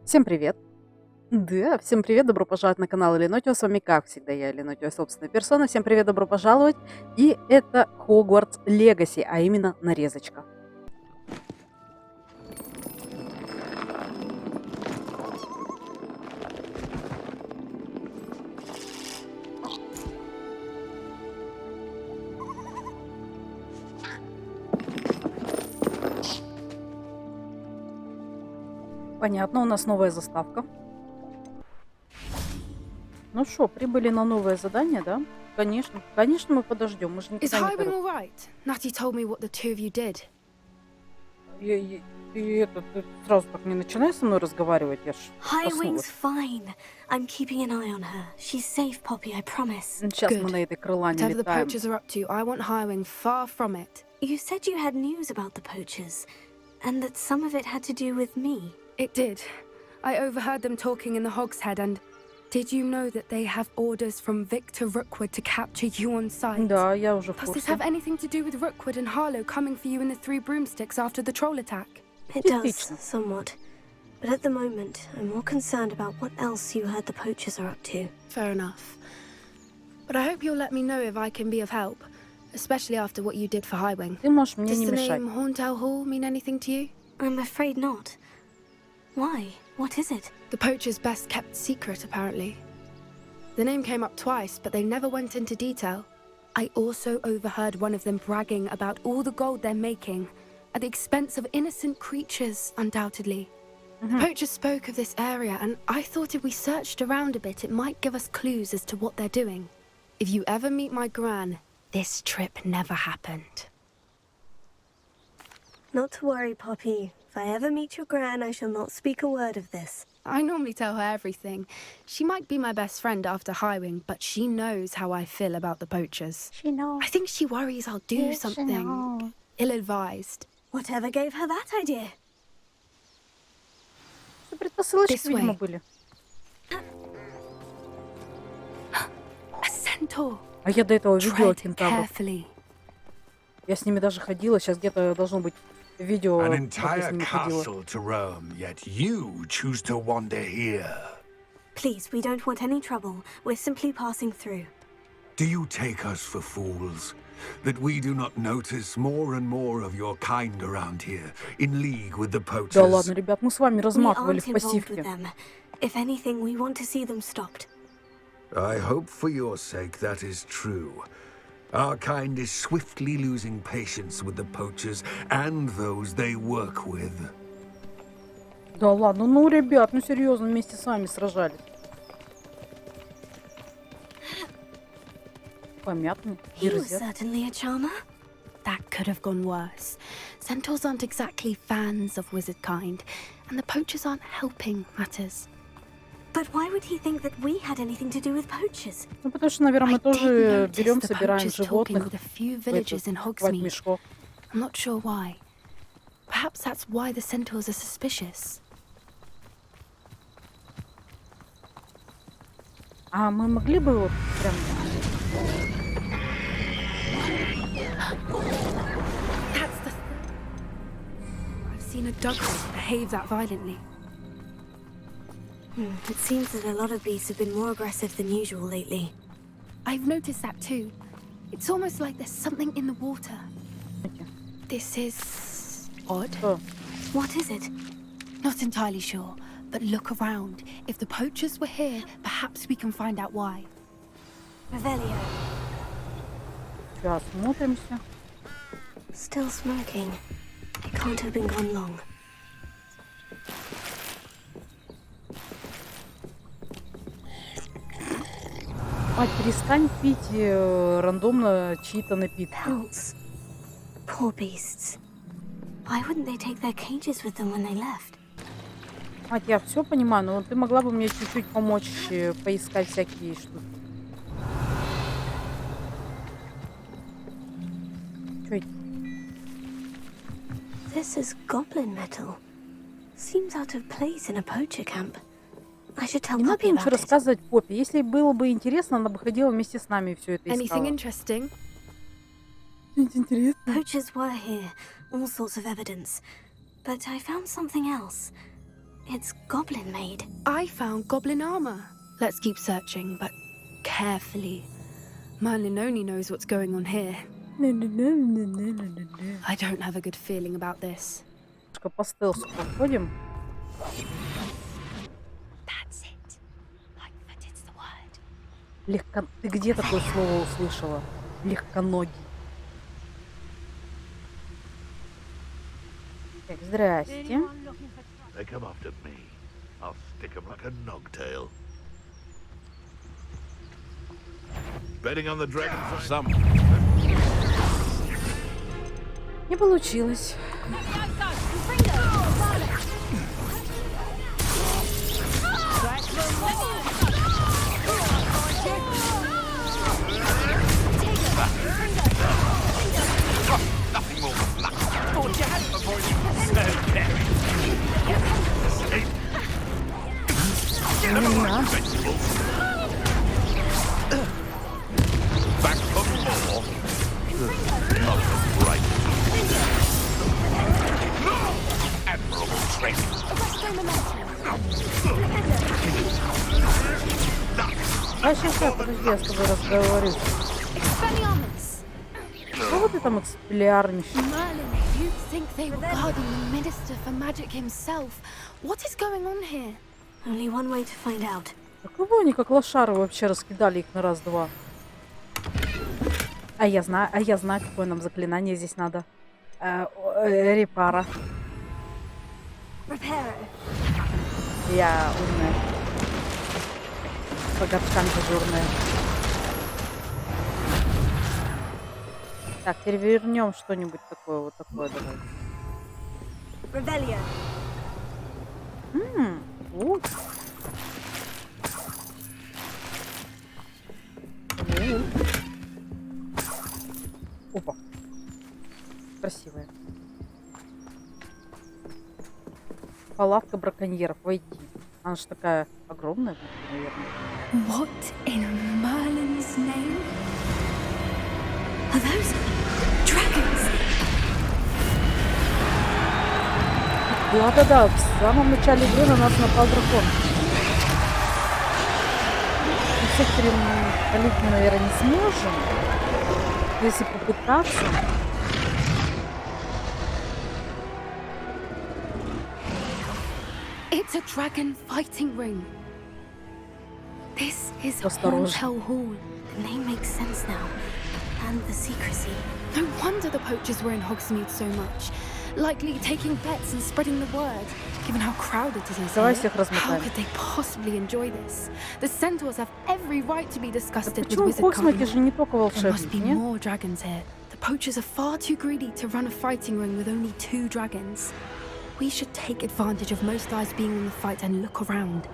Всем привет! Да, всем привет, добро пожаловать на канал ElEnotio. С вами, как всегда, я, ElEnotio, собственная персона. Всем привет, добро пожаловать. И это Hogwarts Legacy, а именно нарезочка. Понятно, у нас новая заставка. Ну что, прибыли на новое задание, да? Конечно, конечно, мы подождем, мы же Is никогда не Highwing all торопимся. right? Natty told me what the two of you did. Ты сразу так не начинай со мной разговаривать, я ж Highwing's проснулась. fine. I'm keeping an eye on her. She's safe, Poppy, I promise. Сейчас мы Good. на этой крылане Whatever the летаем. poachers are up to, I want Highwing far from it. You said you had news about the poachers, and that some of it had to do with me. It did. I overheard them talking in the Hogshead, and did you know that they have orders from Victor Rookwood to capture you on sight? Да, я уже в Does this курсе. have anything to do with Rookwood and Harlow coming for you in the Three Broomsticks after the troll attack? It does, Частично. somewhat. But at the moment, I'm more concerned about what else you heard the poachers are up to. Fair enough. But I hope you'll let me know if I can be of help, especially after what you did for Highwing. Ты можешь мне Does не the мешать. name Horntail Hall mean anything to you? I'm afraid not. Why? What is it? The poacher's best kept secret, apparently. The name came up twice, but they never went into detail. I also overheard one of them bragging about all the gold they're making, at the expense of innocent creatures, undoubtedly. The poachers spoke of this area, and I thought if we searched around a bit, it might give us clues as to what they're doing. If you ever meet my gran, this trip never happened. Not to worry, Poppy. If I ever meet your gran, I shall not speak a word of this. I normally tell her everything. She might be my best friend after Highwing, but she knows how I feel about the poachers. She knows. I think she worries I'll do Yes, she something knows. ill-advised. Whatever gave her that idea? Что предпосылочки, This видимо, way. были. A centaur! А я до этого видела Tread кентавров. carefully. Я с ними даже ходила. Сейчас где-то должно быть видео, An как я с entire ними ходила. castle to roam, yet you choose to wander here. Please, we don't want any trouble. We're simply passing through. Do you take us for fools? That we do not notice more and more of your kind around here, in league with the Да poachers? ладно, ребят, мы с вами We разматывали aren't в involved with пассивке. them. If anything, we want to see them stopped. I hope for your sake that is true. Our kind is swiftly losing patience with the poachers and those they work with. Да ладно, ну, ребят, ну серьезно, вместе с вами сражались. Помятный, He was дерзят. certainly a charmer. That could have gone worse. Centaurs aren't exactly fans of wizard kind, and the poachers aren't helping matters. But why would he think that we had anything to do with poachers? Ну, потому что, наверное, I мы did тоже notice берем, the собираем poachers talking животных with a few в villagers in хватит Hogsmeade. мешков. I'm not sure why. Perhaps that's why the centaurs are suspicious. А мы могли бы вот прям... That's the... I've seen a dughead behave that violently. It seems that a lot of beasts have been more aggressive than usual lately. I've noticed that too. It's almost like there's something in the water. This is odd. Что? What is it? Not entirely sure, but look around. If the poachers were here, perhaps we can find out why. Revelio. Сейчас смотримся. Still smoking. It can't have been gone long. Мать, перестань пить рандомно чьи-то напитки. Pelts. Poor beasts. Why wouldn't they take their cages with them when they left? Мать, я все понимаю, но ты могла бы мне чуть-чуть помочь поискать всякие штуки. Чё это? This is goblin metal. Seems out of place in a poacher camp. I should tell Не надо Poppy ничего about it. рассказывать Поппи. Если было бы интересно, она бы ходила вместе с нами и все это Anything искала. interesting? Интересно. Poachers were here, all sorts of evidence. But I found something else. It's goblin made. I found goblin armor. Let's keep searching, but carefully. Merlin only knows what's going on here. I don't have a good feeling about this. По стелсу проходим. That's it. Lightfoot is the word. Легко... Ты где такое слово услышала? Легконогий. Так, здрасте. They come after me. I'll stick 'em like a nogtail. Betting on the dragon for some. Не получилось. Nothing more than luck. Thought you had avoided so daring. Get them like vegetables. Back for more. Not right. Admirable trick. А сейчас, подожди, я с тобой разговорюсь. Что ты там эксплиарничаешь? Merlin, you'd think they were guarding the Minister for Magic himself. What is going on here? Only one way to find out. А кого они как лошары вообще раскидали их на раз-два? А я знаю, какое нам заклинание здесь надо. Репара. Я умная. По горшкам дежурная. Так, перевернем что-нибудь такое, вот такое давай. Вот. Опа. Красивая. Палатка браконьеров. Войди. Она же такая огромная, наверное. What in Merlin's name? Are those dragons? Да-да-да, в самом начале игры на нас напал дракон. И всех перепалить мы, наверное, не сможем. Если попытаться. It's a dragon fighting ring. This is Осторожно. Hell Hall. The name makes sense now. And the secrecy. No wonder the poachers were in Hogsmeade so much. Likely taking bets and spreading the word. Given how crowded it is Давай here, всех how размотаем. could they possibly enjoy this? The centaurs have every right to be disgusted with Почему в wizard Хогсмите company. же не только There must волшебники, be нет? more dragons here. The poachers are far too greedy to run a fighting ring with only 2 dragons. We should take advantage of most eyes being on the fight and look around.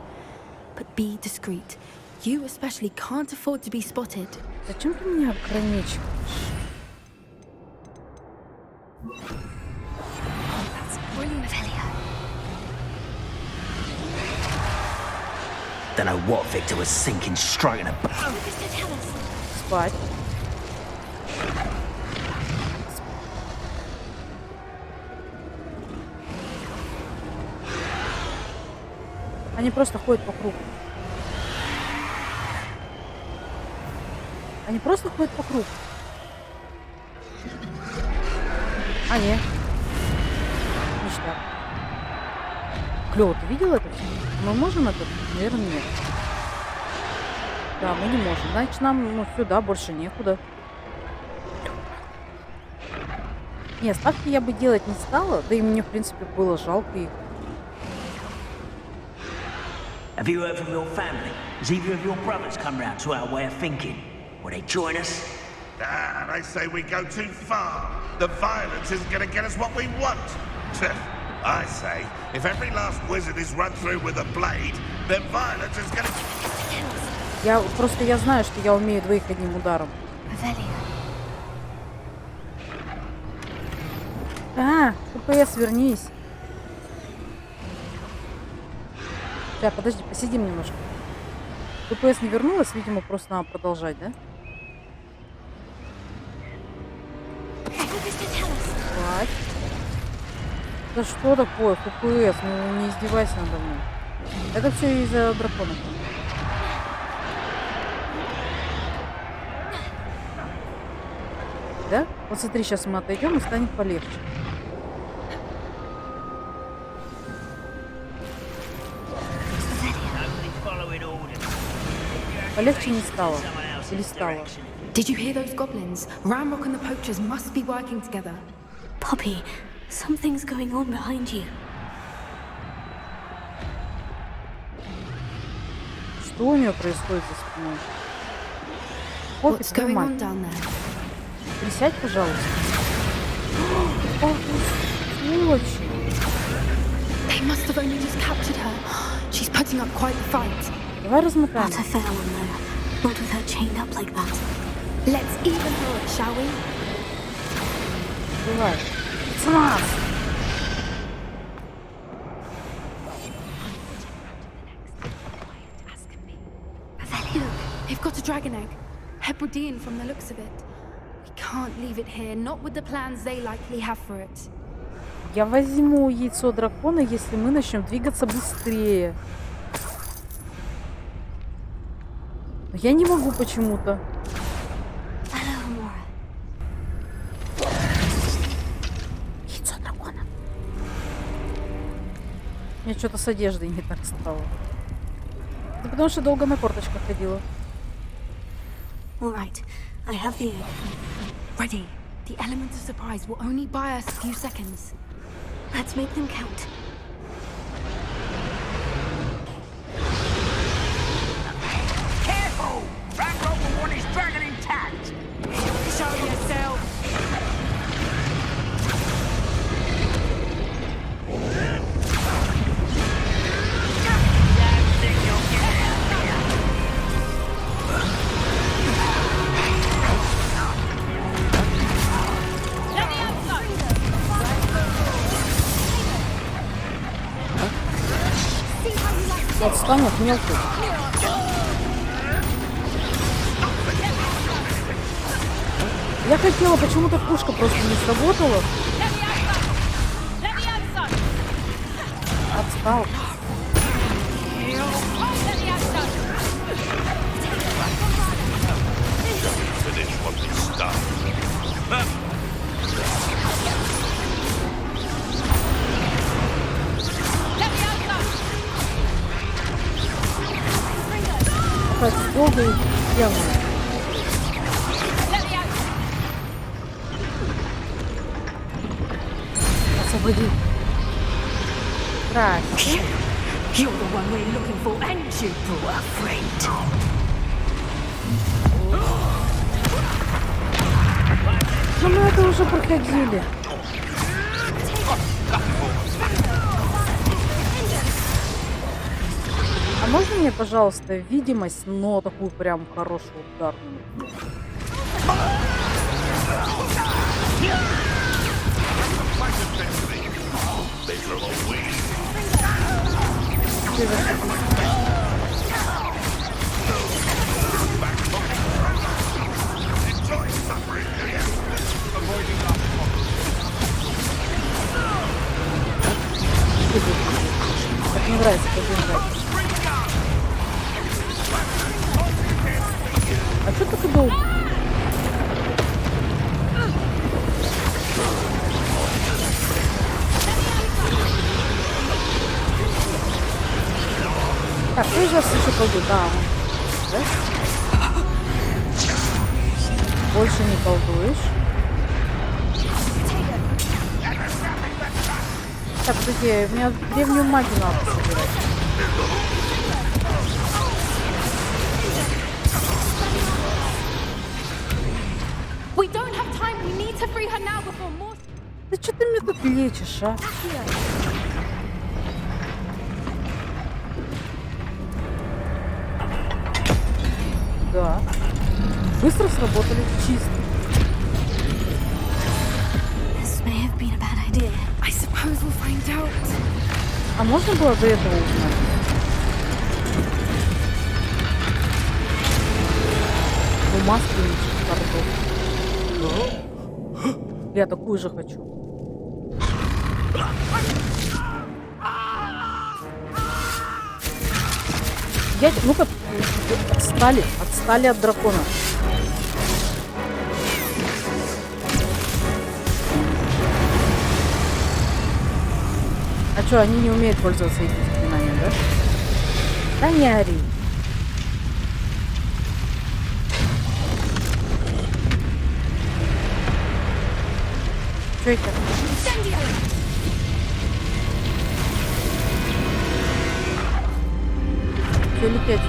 But be discreet. You especially can't afford to be spotted. Зачем ты меня ограничиваешь? That's brilliant. Don't know what Victor was thinking, striking a... Спать. Они просто ходят по кругу. Они просто ходят по кругу. А, нет. Ништяк. Клево, ты видел это все? Мы можем это? Наверное, нет. Да, мы не можем. Значит, нам сюда больше некуда. Нет, ставки я бы делать не стала. Да и мне, в принципе, было жалко их. Have you heard from your family? Has either of your brothers come round to our way of thinking? Will they join us? Ah, they say we go too far. The violence isn't going to get us what we want. I say, if every last wizard is run through with a blade, then violence is going to... Я знаю, что я умею двоих одним ударом. ППС, вернись. Так, подожди, посидим немножко. ППС не вернулась, видимо, просто надо продолжать, да? Спать. Да что такое? ФПС, ну не издевайся надо мной. Это все из-за дракона. Да? Вот смотри, сейчас мы отойдем и станет полегче. Полегче не стало. Или стало? Did you hear those goblins? Ramrock and the poachers must be working together. Poppy, something's going on behind you. Что у нее происходит за спиной? Поппи, What's going on нормально. down there? Присядь, пожалуйста. О, сволочи. They must have only just captured her. She's putting up quite the fight. Давай размотаем. Not a fair one, though. Not with her chained up like that. Let's even her up, shall we? Давай. С нас! Look, they've got a dragon egg. Hebridean from the looks of it. We can't leave it here, not with the plans they likely have for it. Я возьму яйцо дракона, если мы начнем двигаться быстрее. Но я не могу почему-то. Яйцо дракона. У меня что-то с одеждой не так стало. Да потому что долго на корточках ходила. All right, I have the egg. Ready. The element of surprise will only buy us a few seconds. Let's make them count. Careful! Ramrock will want his dragon intact! Show yourself! Отстань от мелких. Я хотела, почему-то пушка просто не сработала. Отстал. Так, долго и явно. Освободи. Здрасте. You're the one we're looking for, and you brought a friend. Ну мы это уже проходили. А можно мне, пожалуйста, видимость, но такую прям хорошую ударную? Так не нравится побежать. А что так долго? Так, ты сейчас еще колдуй, да. Да? Больше не колдуешь. Так, подожди, мне древнюю магию надо собирать. We don't have time. We need to free her now before more. Да что ты мне тут лечишь, а? Да. Быстро сработали, чисто. This may have been a bad idea. I suppose we'll find out. А можно было до этого узнать? Ну, масленичек, пардон. Я такую же хочу. Ну-ка, отстали от дракона. А что, они не умеют пользоваться этим заклинанием, да? Да не ори. Что это? Что лететь?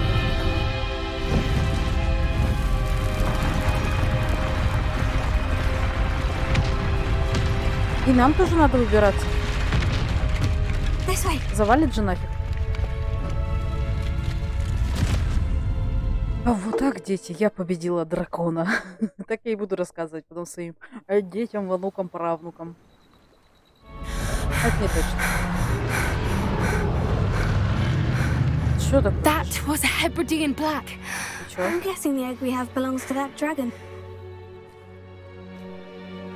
И нам тоже надо выбираться. Завалит же нафиг. А вот так, дети, я победила дракона. Так я и буду рассказывать потом своим детям, внукам, правнукам. Это не точно. Что такое? That was a Hebridean black. I'm guessing the egg we have belongs to that dragon.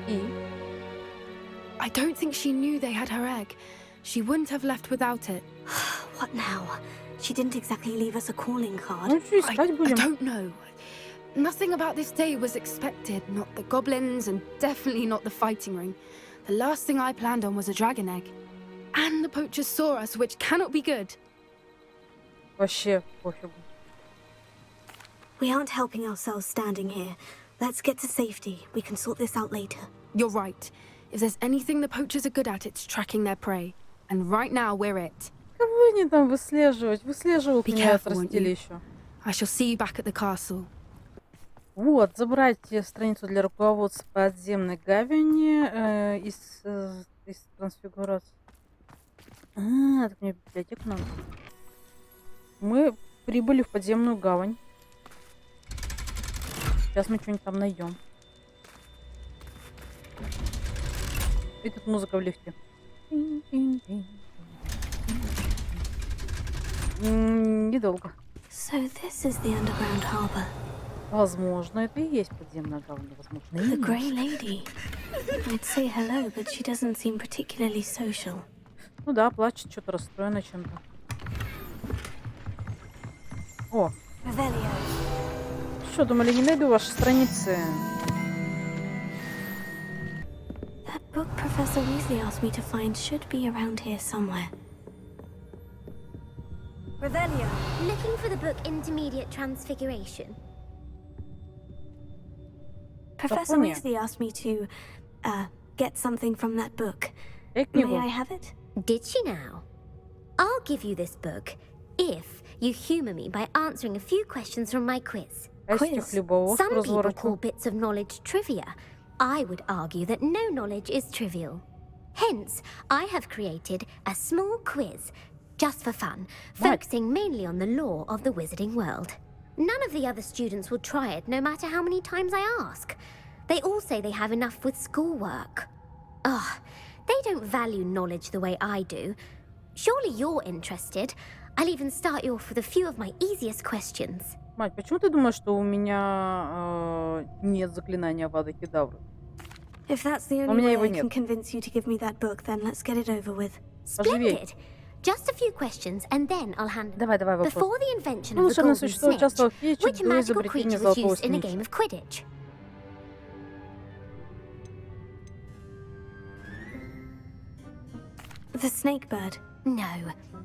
И? I don't think she knew they had her egg. She wouldn't have left without it. What now? She didn't exactly leave us a calling card. Ну что, искать I будем? don't know. Nothing about this day was expected. Not the goblins, and definitely not the fighting ring. The last thing I planned on was a dragon egg. And the poachers saw us, which cannot be good. Вообще пофигу. We aren't helping ourselves standing here. Let's get to safety. We can sort this out later. You're right. If there's anything the poachers are good at, it's tracking their prey. And right now, we're it. Кого они там выслеживать? Выслеживают Be меня от careful, won't you? растилища. I shall see you back at the castle. Вот, забрать страницу для руководства подземной гавани из трансфигурации. Так мне библиотеку надо. Мы прибыли в подземную гавань. Сейчас мы что-нибудь там найдем. И тут музыка в лифте. Недолго. So this is the underground harbor. Возможно, это и есть подземная гавань. Возможно, и The нет. grey lady. I'd say hello, but she doesn't seem particularly social. Ну да, плачет, что-то расстроена чем-то. О, Revelio. что, думали, не найду ваши страницы? That book Professor Weasley asked me to find should be around here somewhere. Revelio. Looking for the book Intermediate Transfiguration. Professor Запомни. Weasley asked me to, get something from that book. Дай May книгу. I have it? Did she now? I'll give you this book if you humour me by answering a few questions from my quiz. Костик хлебовоз Some people call разворотил. bits of knowledge trivia. I would argue that no knowledge is trivial. Hence, I have created a small quiz, just for fun, focusing mainly on the lore of the wizarding world. None of the other students will try it, no matter how many times I ask. They all say they have enough with schoolwork. Ugh, they don't value knowledge the way I do. Surely you're interested. I'll even start you off with a few of my easiest questions. Мать, почему ты думаешь, что у меня нет заклинания Авада Кедавры? If that's the У only меня way его I can нет. convince you to give me that book, then let's get it over with. Поживей. Splendid. Just a few questions, and then I'll hand. Давай вопрос. Before the invention Ну, of the волшебное golden существо snitch, участвовало в фиче which до magical изобретения creature was золотого used in a снитча. game of Quidditch? The snake bird. No.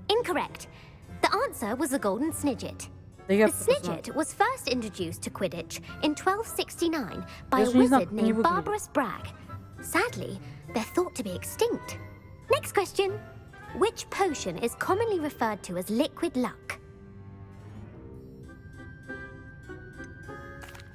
Incorrect. The answer was the golden snidget. Да я The откуда знаю? snidget was first introduced to Quidditch in 1269 by a Даже не знаю, wizard как они named выглядят. Barbarous Bragg. Sadly, they're thought to be extinct. Next question. Which potion is commonly referred to as liquid luck?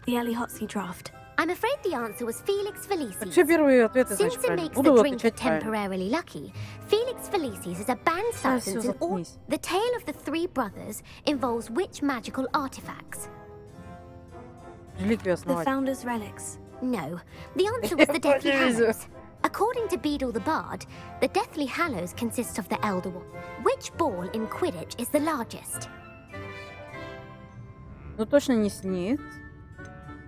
The ElEnotio draft. I'm afraid the answer was Felix Felicis. Все первые ответы, Since значит, it правильно. makes Буду the drink отвечать правильно. temporarily lucky, Felix Felicis is a banned всё, substance in all. заткнись. The tale of the three brothers involves which magical artifacts? Реликвию The основать. founder's relics. No, the answer was the Deathly What is it? Hallows. According to Beadle the Bard, the Deathly Hallows consists of the Elder Wand. Which ball in Quidditch is the largest? Ну точно не снит.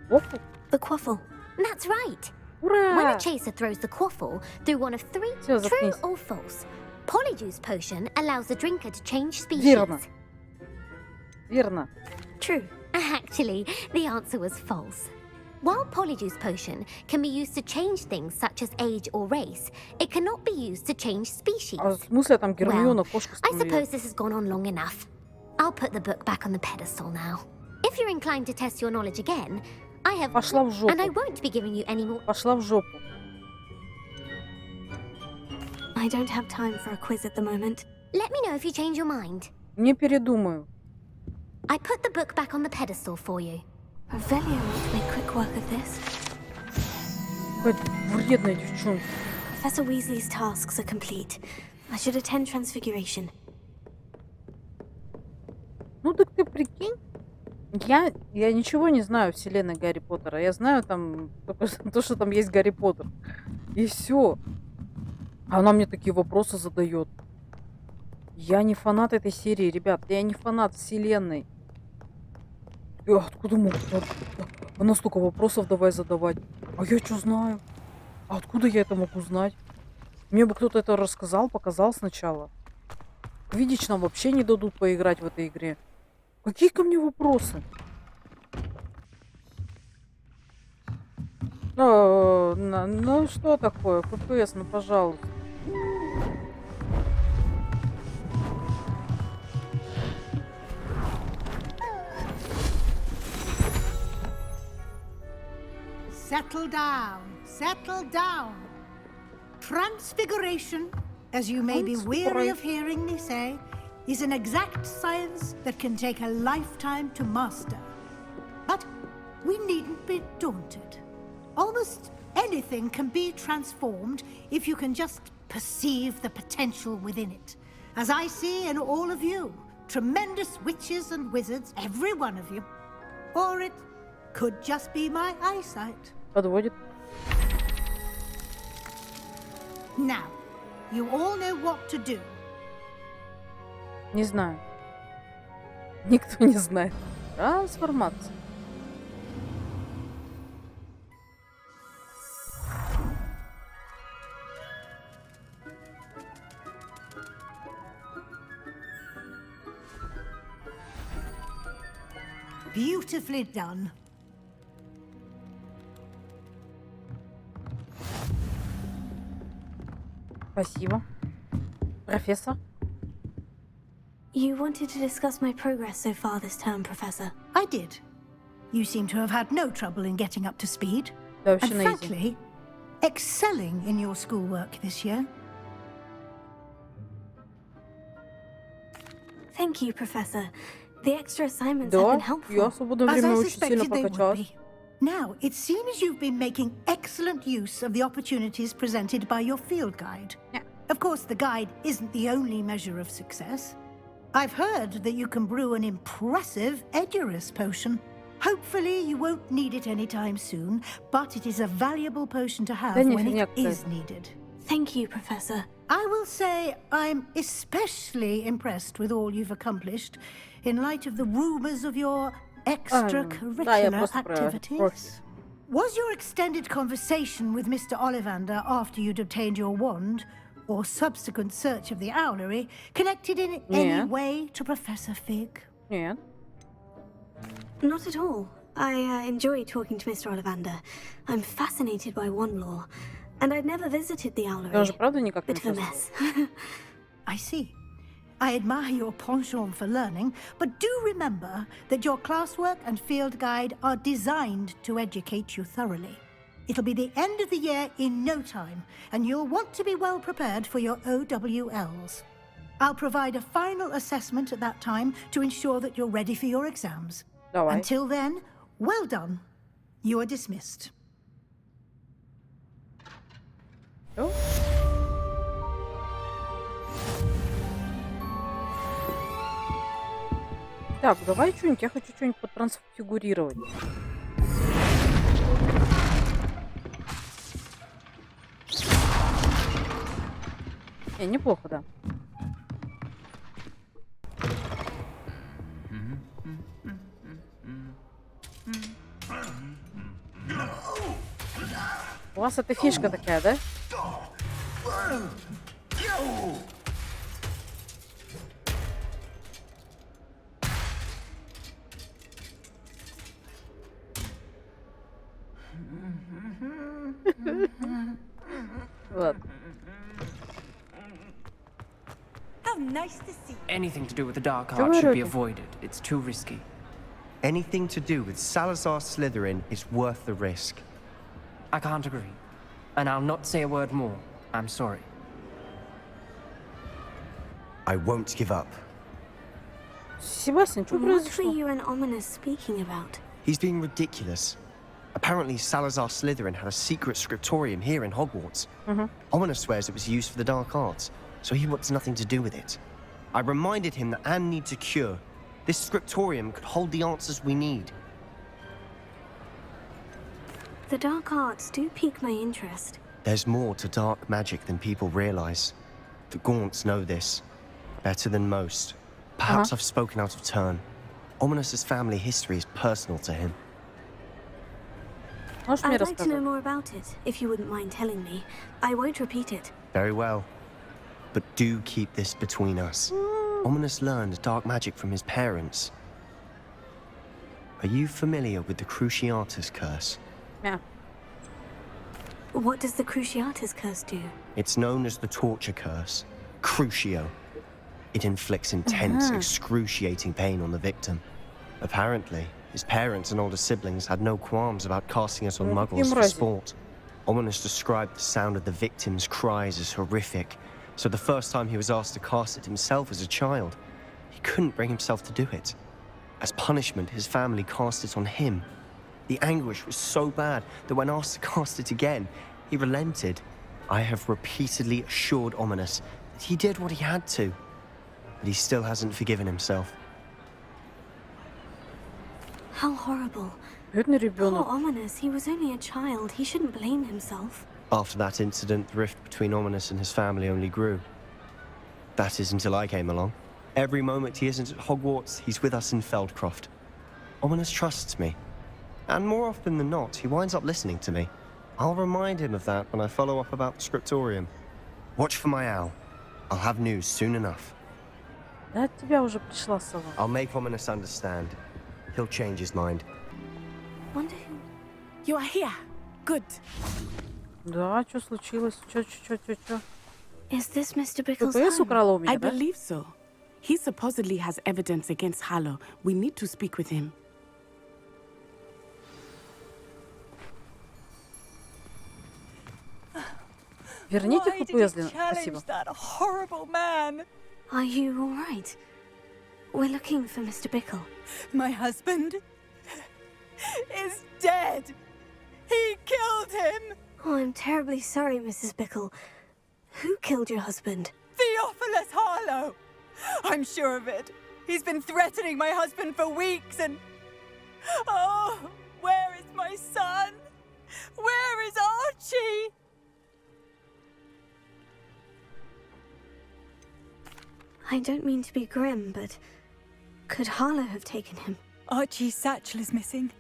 Офу. The quaffle. That's right. When Ура! a chaser throws the quaffle through one of three, Всё, true заткнись. or false, Polyjuice Potion allows the drinker to change species. Верно. Верно. True. Actually, the answer was false. While Polyjuice Potion can be used to change things such as age or race, it cannot be used to change species. А в смысле там Well, Гермиона кошку I становилась? suppose this has gone on long enough. I'll put the book back on the pedestal now. If you're inclined to test your knowledge again, I have... Пошла в жопу. And I won't be giving you any more... Пошла в жопу. I don't have time for a quiz at the moment. Let me know if you change your mind. Не передумаю. I put the book back on the pedestal for you. Revelio won't make quick work of this. Какая вредная девчонка. Professor Weasley's tasks are complete. I should attend Transfiguration. Ну так ты прикинь. Я ничего не знаю в вселенной Гарри Поттера. Я знаю там только то, что там есть Гарри Поттер. И все. А она мне такие вопросы задает. Я не фанат этой серии, ребят. Я не фанат вселенной. Откуда могут? Она столько вопросов давай задавать. А я что знаю? А откуда я это могу знать? Мне бы кто-то это рассказал, показал сначала. Видишь, нам вообще не дадут поиграть в этой игре. Какие ко мне вопросы? Ну что такое? ФПС, ну пожалуйста. Settle down, settle down. Transfiguration, as you may be weary of hearing me say, is an exact science that can take a lifetime to master. But we needn't be daunted. Almost anything can be transformed if you can just perceive the potential within it. As I see in all of you, tremendous witches and wizards, every one of you. Or it could just be my eyesight. Подводит. Now, you all know what to do. Не знаю. Никто не знает. Трансформация. Beautifully done. Спасибо. Профессор. You wanted to discuss my progress so far this term, Professor. I did. You seem to have had no trouble in getting up to speed. Да, And вообще на изи. frankly, excelling in your schoolwork this year. Thank you, Professor. The extra assignments have Да, been я helpful. в свободное As время I очень сильно suspected they would прокачалась. be. Now, it seems you've been making excellent use of the opportunities presented by your field guide. Yeah. Of course, the guide isn't the only measure of success. I've heard that you can brew an impressive Edurus potion. Hopefully, you won't need it anytime soon, but it is a valuable potion to have Да не, when фигня it is какая-то. needed. Thank you, Professor. I will say I'm especially impressed with all you've accomplished in light of the rumors of your да, я extracurricular просто про activities. профи. Was your extended conversation with Mr. Ollivander after you'd obtained your wand, or subsequent search of the owlery, connected in any Yeah. way to Professor Fig? Нет. Not at all. I enjoy talking to Mr. Ollivander. I'm fascinated by wand lore. And I'd never visited the Я owlery. же правда никак не Bit of a чувствую. mess. I see. I admire your penchant for learning, but do remember that your classwork and field guide are designed to educate you thoroughly. It'll be the end of the year in no time, and you'll want to be well prepared for your OWLs. I'll provide a final assessment at that time to ensure that you're ready for your exams. Давай. Until then, well done. You are dismissed. Всё. Так, давай что-нибудь. Я хочу что-нибудь потрансфигурировать. Неплохо, да. вас эта фишка такая, да? Ладно. How nice to see you. Anything to do with the dark Чего art should be орёте? avoided. It's too risky. Anything to do with Salazar Slytherin is worth the risk. I can't agree. And I'll not say a word more. I'm sorry. I won't give up. Себастьян, что What were произошло? you and Ominous speaking about? He's being ridiculous. Apparently, Salazar Slytherin had a secret scriptorium here in Hogwarts. Ominous swears it was used for the dark arts, so he wants nothing to do with it. I reminded him that Anne needs a cure. This scriptorium could hold the answers we need. The dark arts do pique my interest. There's more to dark magic than people realize. The Gaunts know this better than most. Perhaps I've spoken out of turn. Ominous's family history is personal to him. Можешь мне I'd like to know рассказать? more about it, if you wouldn't mind telling me. I won't repeat it. Very well. But do keep this between us. Ominous learned dark magic from his parents. Are you familiar with the Cruciatus curse? Yeah. What does the Cruciatus curse do? It's known as the torture curse. Crucio. It inflicts intense, excruciating pain on the victim. Apparently, his parents and older siblings had no qualms about casting it on Ну, muggles for мрази. sport. Ominous described the sound of the victim's cries as horrific, so the first time he was asked to cast it himself as a child, he couldn't bring himself to do it. As punishment, his family cast it on him. The anguish was so bad that when asked to cast it again, he relented. I have repeatedly assured Ominous that he did what he had to, but he still hasn't forgiven himself. How horrible. Бедный Poor ребенок. Ominous, he was only a child. He shouldn't blame himself. After that incident, the rift between Ominous and his family only grew. That is until I came along. Every moment he isn't at Hogwarts, he's with us in Feldcroft. Ominous trusts me. And more often than not, he winds up listening to me. I'll remind him of that when I follow up about the Scriptorium. Watch for my owl. I'll have news soon enough. Да, от тебя уже пришла сова. I'll make Ominous understand. He'll change his mind. Wonder who... You are here. Good. Да, что случилось? Чё? Is this Mr. Bickle's ППС home? украла у меня, I да? believe so. He supposedly has evidence against Harlow. We need to speak with him. Верните ППС, спасибо. that horrible man? Are you all right? We're looking for Mr. Bickle. My husband is dead. He killed him. Oh, I'm terribly sorry, Mrs. Bickle. Who killed your husband? Theophilus Harlow. I'm sure of it. He's been threatening my husband for weeks and... Oh, where is my son? Where is Archie? I don't mean to be grim, but could Harlow have taken him? Archie's satchel is missing,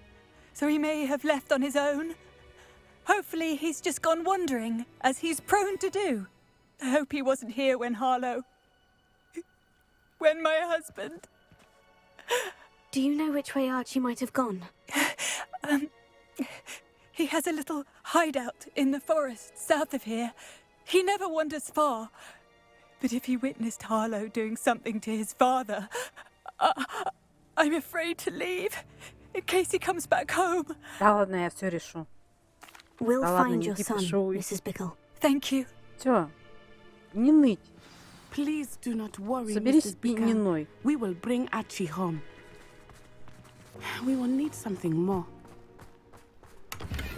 so he may have left on his own. Hopefully he's just gone wandering, as he's prone to do. I hope he wasn't here when Harlow... when my husband... Do you know which way Archie might have gone? He has a little hideout in the forest south of here. He never wanders far. But if he witnessed Harlow doing something to his father, I'm afraid to leave, in case he comes back home. Да ладно, я все решу. We'll Да ладно, find не your son, пишу. Mrs. Bickle. Thank you. Все. Не ныть. Please do not worry, Соберись Mrs. и не Bickle. ной. We will bring Archie home. We will need something more.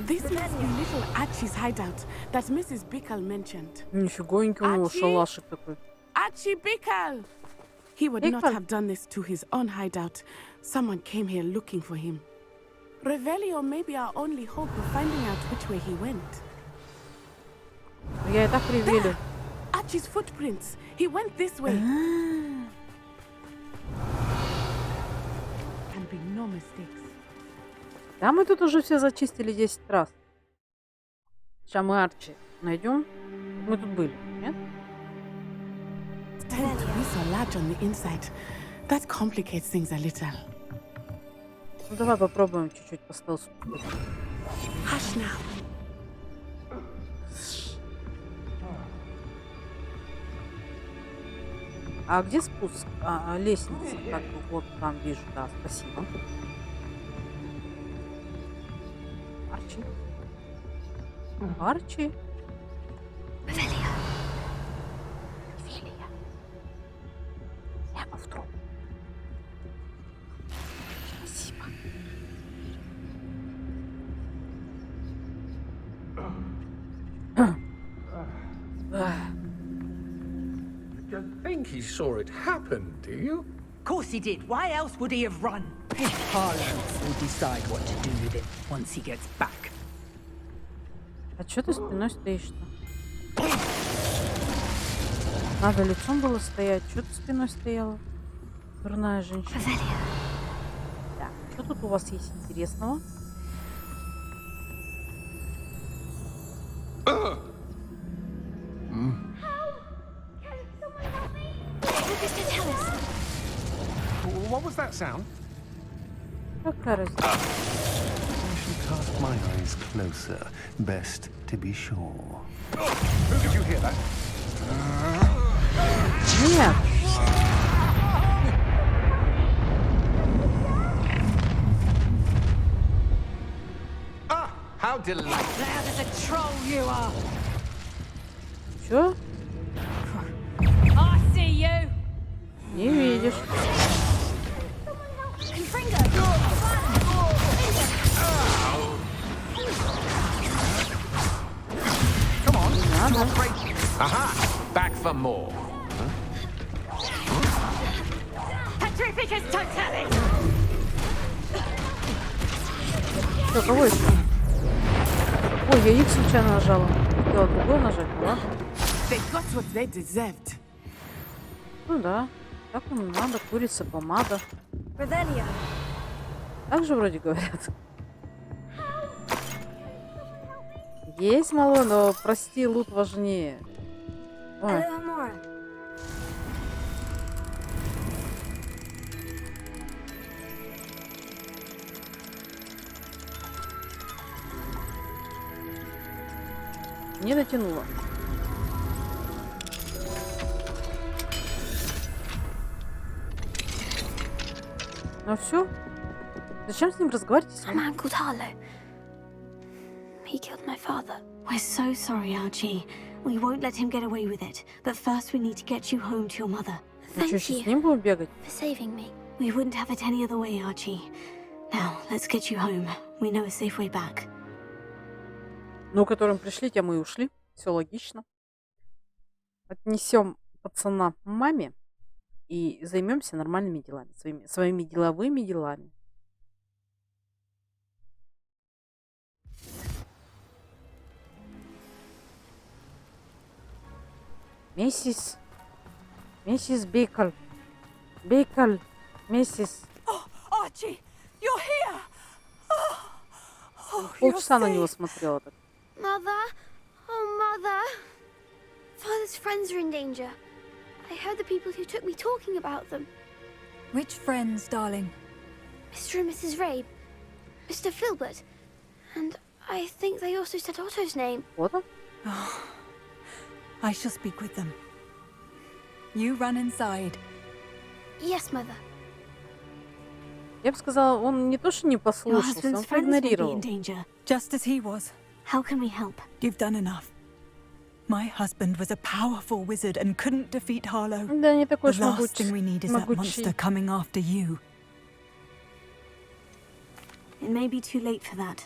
This must be little Archie's hideout that Mrs. Bickle mentioned. Нифигоньки у него Арчи! шалашик такой. Archie Bickle! He would not Bickle. have done this to his own hideout. Someone came here looking for him. Revelio may be our only hope of finding out which way he went. Я и так ревели. Archie's footprints. He went this way. Can be no mistakes. Да мы тут уже все зачистили 10 раз. Сейчас мы Арчи найдем. Мы тут были, нет? Tend to be so large on the inside. That complicates things a little. Ну давай попробуем чуть-чуть по стелсу. Hush now. А где спуск? Лестница. Так, вот там вижу, да, спасибо. Арчи. Арчи. Прямо в труп. Спасибо. You don't think he saw it happen, do you? Of course he did. Why else would he have run? Parliament will decide what to do with him once he gets back. А чё ты спиной стоишь-то? Надо лицом было стоять. Чё ты спиной стояла? Дурная женщина. Так, что тут у вас есть интересного? What was that sound? Какая разница? I should cast my eyes closer. Best to be sure. Did you hear that? Нет. Ah, how delightful. Loud as a troll you are. Чё? I see you. Не видишь. Come on. Aha! Back for more. Petrificus totalis. Что, кого еще? Ой, я X случайно нажала. Хотела другой нажать, ну ладно. They got what they deserved. Ну да. Так им надо, курица, помада. Revelio. Так же вроде говорят. Есть мало, но прости, лут важнее. Ой. Eleonora. Не дотянула. Ну все. Зачем с ним разговаривать? A man called Harlow. He killed my father. We're so sorry, Archie. We won't let him get away with it. But first we need to get you home to your mother. Ну что, сейчас с ним будем бегать? For saving me. We wouldn't have it any other way, Archie. Now, let's get you home. We know a safe way back. Ну, которым пришли, тем и ушли. Все логично. Отнесем пацана маме и займемся нормальными делами. Своими деловыми делами. Миссис Бейкл. Бейкл. Миссис. Oh, Archie, you're here. Oh, Полчаса на него смотрела так. Mother? Oh, Mother. Father's friends are in danger. I heard the people who took me talking about them. Which friends, darling? Mr. and Mrs. Rabe. Mr. Filbert. And I think they also said Otto's name. Вот он. Oh, I shall speak with them. You run inside. Yes, Mother. Я бы сказала, он не то, что не Your послушался, он husband's friends may be in проигнорировал. danger. Just as he was. How can we help? You've done enough. My husband was a powerful wizard and couldn't defeat Harlow. Да, не такой The уж last thing we need is that monster могучий. coming after you. It may be too late for that.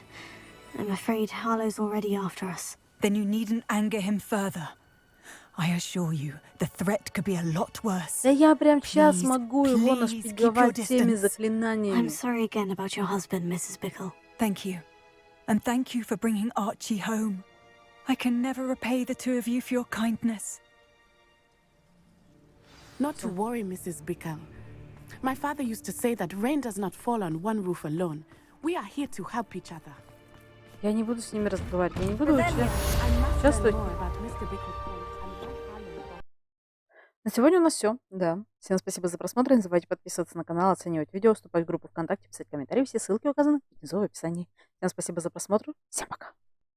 I'm afraid Harlow's already after us. Then you needn't anger him further. I assure you, the threat could be a lot worse. Да я прям сейчас Please, могу его please keep нашпиговать your всеми distance. заклинаниями. I'm sorry again about your husband, Mrs. Bickle. Thank you. And thank you for bringing Archie home. I can never repay the two of you for your kindness. Not to worry, Mrs. Bickle. My father used to say that rain does not fall on one roof alone. We are here to help each other. Я не буду с ними разговаривать. Я не буду участвовать. На сегодня у нас все. Да. Всем спасибо за просмотр. Не забывайте подписываться на канал, оценивать видео, вступать в группу ВКонтакте, писать комментарии. Все ссылки указаны внизу в описании. Всем спасибо за просмотр. Всем пока.